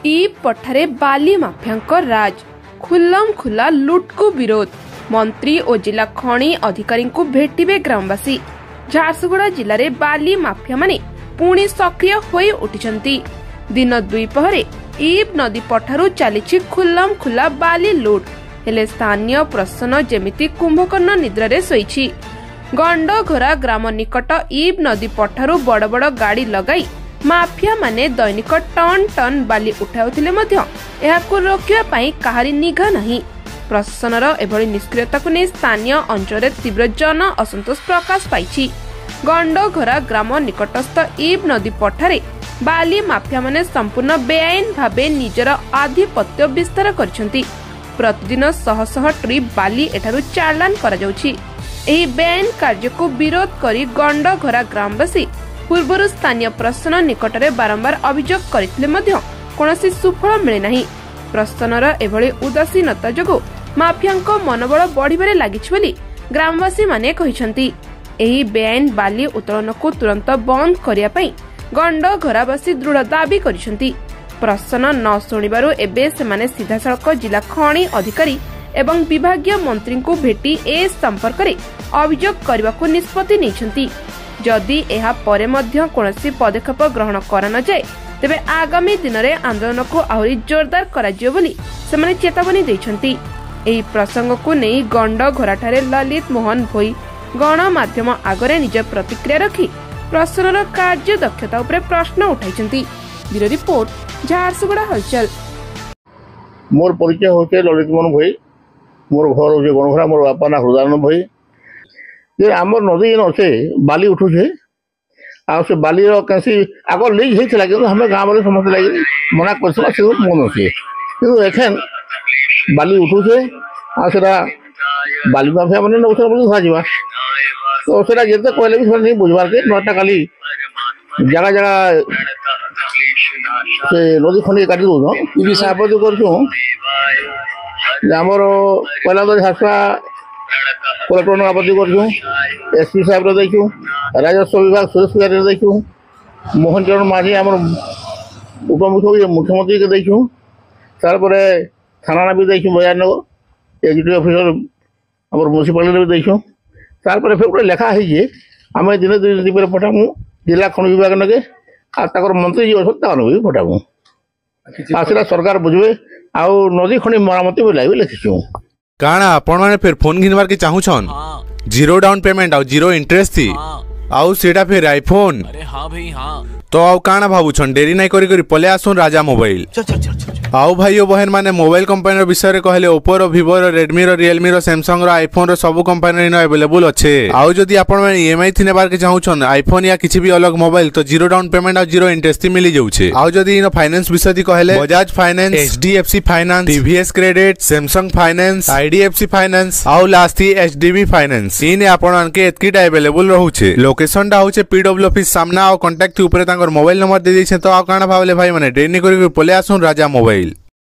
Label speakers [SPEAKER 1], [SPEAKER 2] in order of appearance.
[SPEAKER 1] ईब पठारे बाली mafia राज खुल्लम खुला लुट को विरोध मंत्री और जिला खणी अधिकारी को भेटिबे ग्रामवासी। झारसुगुड़ा जिले में बाली माफिया माने पुणी सक्रिय होई उठिछंती। दिन दुईपहरे ईब नदी पठारु चली खुल्लम खुला बाली लुट हेले स्थानीय प्रशासन जेमिति कुंभकर्ण निद्रा शोइछि। गंडघोरा ग्राम निकट ईब नदी पठारु बड़ बड़ गाड़ी लगाई माफिया माने दैनिक टन टन बाली उठाउथिले मध्य एहाकु रोकिया पई काहारी निघा नहीं। प्रशासनर एभली निष्क्रियता को नहीं स्थानीय अंचल तीव्र जन असंतोष प्रकाश पाइछि। गंडघोरा ग्राम निकटस्थ ईब नदी पठारे बाली माफिया माने संपूर्ण बेआईन भावे निजर आधिपत्य विस्तार करछंती। प्रतिदिन शह शह ट्रिप बाली एठारु चालान करा जाउछि। एही बेआईन कार्य को विरोध करी गंडघोरा ग्रामवासी पूर्वर स्थानीय प्रशासन निकट में बारंबार अभियोग करथिले मध्य कोनोसी सुफल मिले नाही। प्रशासनर एभली उदासीनता जोगु माफियांको मनोबल बढ़िबारे लागिछि बोली ग्रामवासी माने कहिसंती। एही बेआईन बाली उत्तोलन को तुरंत बंद करिया पई गंडघोरावासी दृढ़ दाबी करिसंती। प्रशासन न शुणिबारु एबे सेमाने सीधासळख जिला खणी अधिकारी एवं विभागीय मंत्री को भेटी ए संपर्क में अभियोग करने को निष्पत्ति नेइछंती। जदि एहा परे मध्य कोनोसी पदक्षेप ग्रहण करा न जाए तेबे आगामी दिन में आंदोलन को आहुरी जोरदार कराजियो बोली सेमाने चेतावनी दैछंती। एही प्रसंग को नहीं गंडघोराठारे ललित मोहन भोई गणमाध्यम आगरे निज प्रतिक्रिया रखी प्रशासनर कार्य दक्षता उपरे प्रश्न उठाइछंती। ब्यूरो रिपोर्ट झारसुगुड़ा हलचल।
[SPEAKER 2] मोर परिचय होते ललित मोहन भोई। मोर घर होचे गणघोरा। मोर बापा ना हृदयानंद भोई। जे आमर नदी अच्छे बाली उठुचे आ से बाली कैसी आग लीक होता कि हमें गाँव वाले समस्त लगे मना कर मन अच्छे कि एखेन बाली उठुचे आटा बाली माफिया मैंने नौसर बोली तो सेटा जिते कहले भी नहीं बुझबार के नटा खाली जगह जगह से नदी खंडी काटी दौन आपत्ति करमर पहला तो झारसुआ कलेक्टर आपत्ति करूँ एसपी साहब देखूँ राजस्व विभाग सुरेश पुजारी देखूँ मोहन चरण माझी आम मुख्यमंत्री के देखूँ तार थाना भी देखूँ बजारनगर एग्जीक्यूटिव अफिसर आम म्यूनिसिपालिटी भी देखूँ तार फिर गोटे लेखा है आम दिन दुई दिन पर पठामु जिला खनि विभाग नगे आर मंत्री जी अच्छा भी पठामु आसला सरकार बुझे आ नदी खनि मरामती बोला भी लिखिछूँ।
[SPEAKER 3] काना आपण माने फिर फोन घिनवार के चाहूछन जीरो डाउन पेमेंट आ जीरो इंटरेस्ट थी आउ सेटा फिर आईफोन।
[SPEAKER 4] अरे हां भाई हां
[SPEAKER 3] तो आउ काना भाबुछन डेरी नहीं करी करी पले आसुन राजा मोबाइल। आउ भाई बहन माने मोबाइल कंपनी विषय रे कहले ओप्पो रो विवो रो रेडमी रो रियलमी रो सैमसंग रो आईफोन रो सब कंपनी रे अवेलेबल अच्छे। आउ जदी आपण माने ईएमआई थिने बार के चाहूछन आईफोन या किछि भी अलग मोबाइल तो जीरो डाउन पेमेंट आ जीरो इंटरेस्ट थी मिली जाउछे। आउ जदी इन फाइनेंस विषय दी कहले Bajaj finance HDFC finance TVS credit Samsung finance IDFC finance आउ लास्ट थी एचडीबी फाइनेंस इन आपण के एतकीटा अवेलेबल रहउछे। लोकेशन डा होचे पीडब्ल्यू ऑफिस सामना और कांटेक्ट ऊपर तांकर मोबाइल नंबर दे दैछे। तो आ काना भाबले भाई माने डेनी करी पले आसुन राजा मोबाइल।